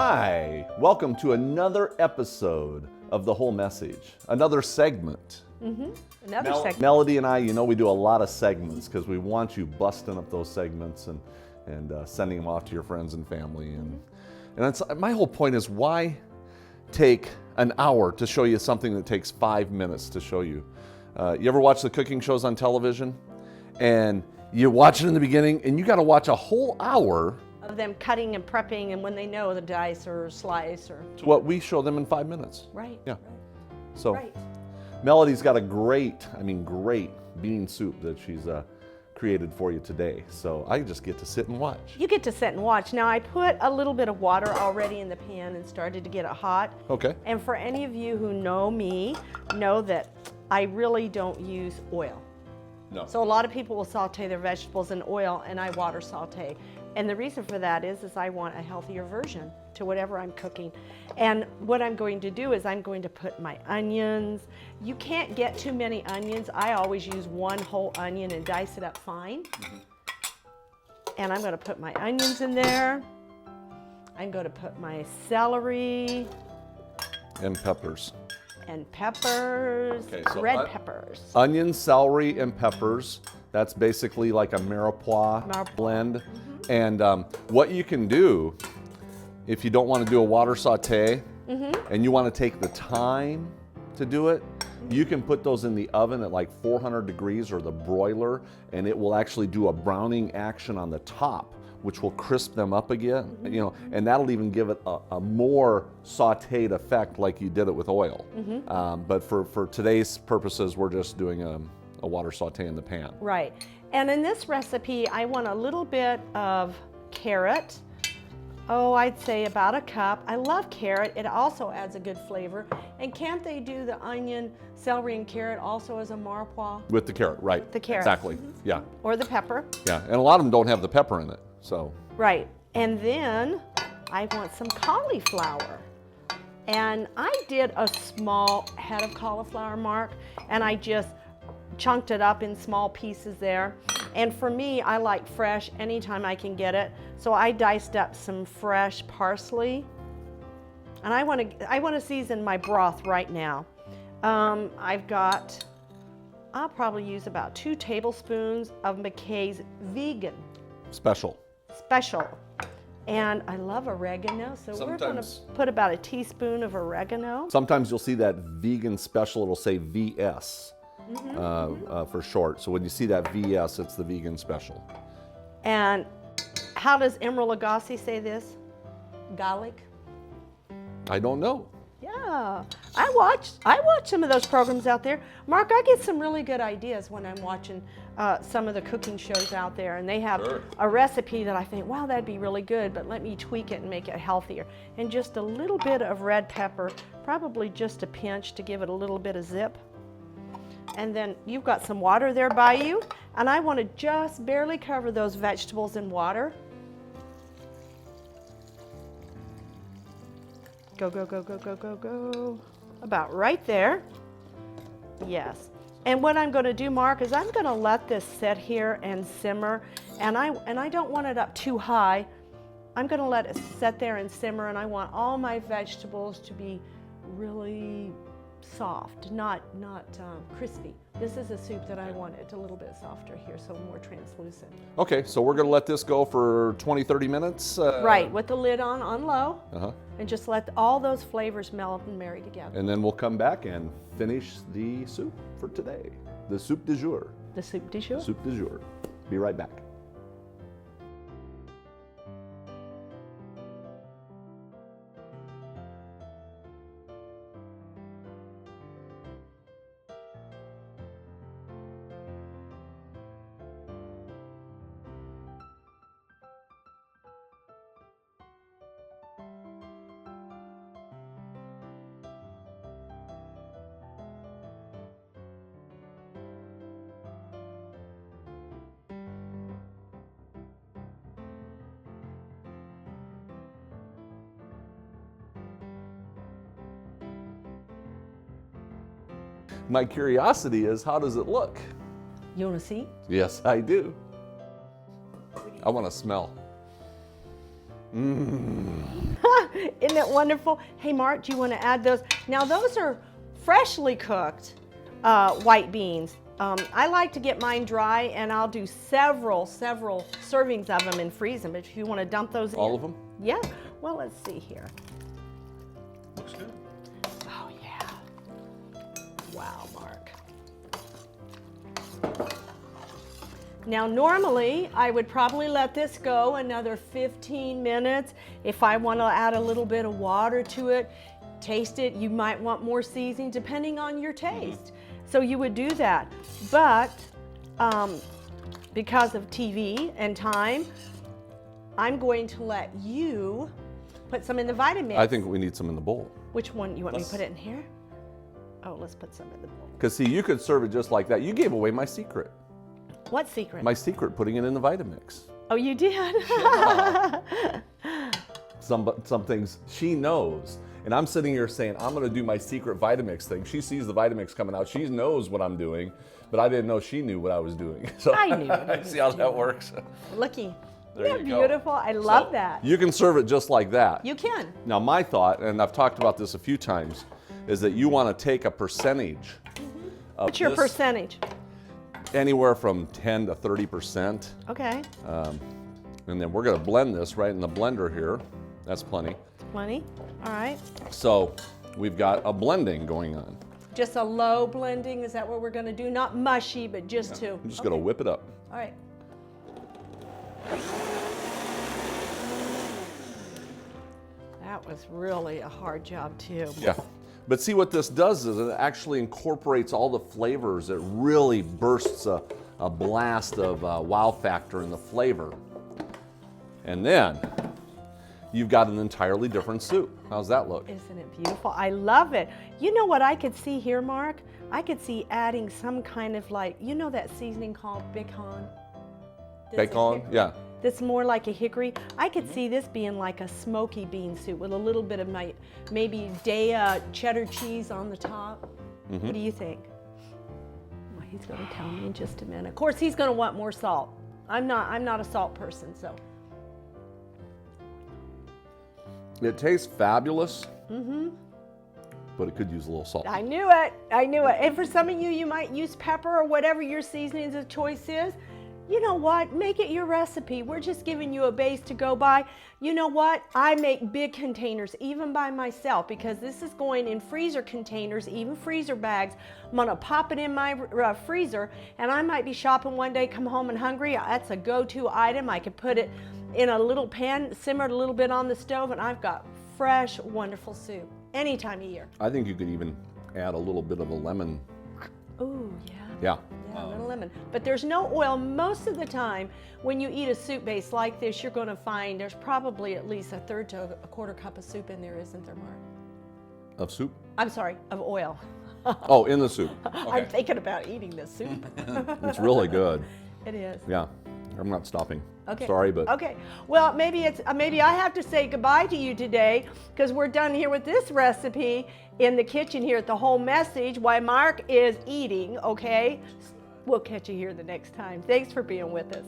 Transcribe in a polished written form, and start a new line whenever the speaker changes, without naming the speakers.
Hi, welcome to another episode of The Whole Message, another segment.
Another segment.
Melody and I, we do a lot of segments because we want you busting up those segments and sending them off to your friends and family. And that's, my whole point is, why take an hour to show you something that takes 5 minutes to show you? You ever watch the cooking shows on television? And you watch it in the beginning and you got to watch a whole hour
Of them cutting and prepping, and when they know the dice or slice or.
to what we show them in 5 minutes.
Right.
Yeah. So
Right.
Melody's got a great bean soup that she's created for you today. So I just get to sit and watch.
You get to sit and watch. Now, I put a little bit of water already in the pan and started to get it hot.
Okay.
And for any of you who know me, know that I really don't use oil.
No.
So a lot of people will saute their vegetables in oil, and I water saute. And the reason for that is I want a healthier version to whatever I'm cooking. And what I'm going to do is I'm going to put my onions. You can't get too many onions. I always use one whole onion and dice it up fine. And I'm going to put my onions in there. I'm going to put my celery
And peppers.
and peppers,
Okay, so
red peppers.
Onion, celery, and peppers. That's basically like a mirepoix
Mirepoix.
blend. And what you can do, if you don't want to do a water saute and you want to take the time to do it, you can put those in the oven at like 400 degrees or the broiler, and it will actually do a browning action on the top, which will crisp them up again, and that'll even give it a more sauteed effect like you did it with oil. But for today's purposes, we're just doing a water saute in the pan.
Right. And in this recipe, I want a little bit of carrot. Oh, I'd say about a cup. I love carrot. It also adds a good flavor. And can't they do the onion, celery, and carrot also as a mirepoix?
With the carrot, right.
The carrot.
Exactly, yeah.
Or the pepper.
Yeah, and a lot of them don't have the pepper in it, so.
Right. And then I want some cauliflower. And I did a small head of cauliflower, Mark, and I just chunked it up in small pieces there. And for me, I like fresh anytime I can get it. So I diced up some fresh parsley. And I want to season my broth right now. I'll probably use about 2 tablespoons of McKay's Vegan
Special.
Special. And I love oregano, so we're going to
Sometimes-
put about a teaspoon of oregano.
Sometimes you'll see that vegan special, it'll say VS for short. So when you see that VS, it's the vegan special.
And how does Emeril Lagasse say this? Garlic?
I don't know.
Yeah, I watch some of those programs out there. Mark, I get some really good ideas when I'm watching some of the cooking shows out there, and they have
Sure.
a recipe that I think, wow, that'd be really good, but let me tweak it and make it healthier. And just a little bit of red pepper, probably just a pinch to give it a little bit of zip. And then you've got some water there by you, and I want to just barely cover those vegetables in water. Go, go, go, go, go, go, go. About right there. Yes. And what I'm going to do, Mark, is I'm going to let this sit here and simmer. And I don't want it up too high. I'm going to let it sit there and simmer, and I want all my vegetables to be really soft, not crispy. This is a soup that I want it a little bit softer here, so more translucent.
Okay, so we're gonna let this go for 20, 30 minutes.
Right, with the lid on low,
Uh-huh.
and just let all those flavors melt and marry together.
And then we'll come back and finish the soup for today. The soup du jour.
The soup du jour.
Soup du jour. Be right back. My curiosity is, how does it look?
You want to see?
Yes, I do. I want to smell.
Isn't it wonderful? Hey, Mark, do you want to add those? Now, those are freshly cooked white beans. I like to get mine dry, and I'll do several servings of them and freeze them. If you want to dump those in.
All of them?
Yeah. Well, let's see here.
Looks good.
Oh, yeah. Wow, Mark. Now, normally, I would probably let this go another 15 minutes. If I want to add a little bit of water to it, taste it, you might want more seasoning depending on your taste. So you would do that. But because of TV and time, I'm going to let you put some in the Vitamix.
I think we need some in the bowl.
Which one? You want me to put it in here? Oh, let's put some in the bowl.
Because see, you could serve it just like that. You gave away my secret.
What secret?
My secret, putting it in the Vitamix.
Oh, you did?
Some things she knows. And I'm sitting here saying, I'm going to do my secret Vitamix thing. She sees the Vitamix coming out. She knows what I'm doing, but I didn't know she knew what I was doing. So
I knew what I was
see how that works?
Looky.
There
Isn't
you
that
go.
beautiful? I love
So,
that.
You can serve it just like that.
You can.
Now, my thought, and I've talked about this a few times, is that you want to take a percentage of
What's your
this,
percentage?
anywhere from 10 to 30%.
Okay.
And then we're going to blend this right in the blender here. That's plenty.
Plenty. All right.
So we've got a blending going on.
Just a low blending. Is that what we're going to do? Not mushy, but just to.
I'm just going to whip it up.
All right. That was really a hard job, too.
Yeah. But see what this does is it actually incorporates all the flavors. It really bursts a blast of wow factor in the flavor. And then you've got an entirely different soup. How's that look?
Isn't it beautiful? I love it. You know what I could see here, Mark? I could see adding some kind of like, you know that seasoning called bacon?
Bacon? Yeah.
That's more like a hickory. I could see this being like a smoky bean soup with a little bit of maybe cheddar cheese on the top. What do you think? Well, he's going to tell me in just a minute. Of course, he's going to want more salt. I'm not a salt person, so.
It tastes fabulous. But it could use a little salt.
I knew it. I knew it. And for some of you, you might use pepper or whatever your seasonings of choice is. You know what? Make it your recipe. We're just giving you a base to go by. You know what? I make big containers, even by myself, because this is going in freezer containers, even freezer bags. I'm gonna pop it in my freezer, and I might be shopping one day, come home and hungry. That's a go-to item. I could put it in a little pan, simmer it a little bit on the stove, and I've got fresh, wonderful soup any time of year.
I think you could even add a little bit of a lemon.
Ooh, yeah.
Yeah.
Yeah, a little lemon. But there's no oil. Most of the time, when you eat a soup base like this, you're going to find there's probably at least a third to a quarter cup of soup in there, isn't there, Mark?
Of soup?
I'm sorry, of oil.
Oh, in the soup.
I'm thinking about eating this soup.
It's really good.
It is.
Yeah. I'm not stopping.
Okay.
Sorry, but
Okay. Well, maybe I have to say goodbye to you today because we're done here with this recipe in the kitchen here at the Whole Message while Mark is eating, okay? We'll catch you here the next time. Thanks for being with us.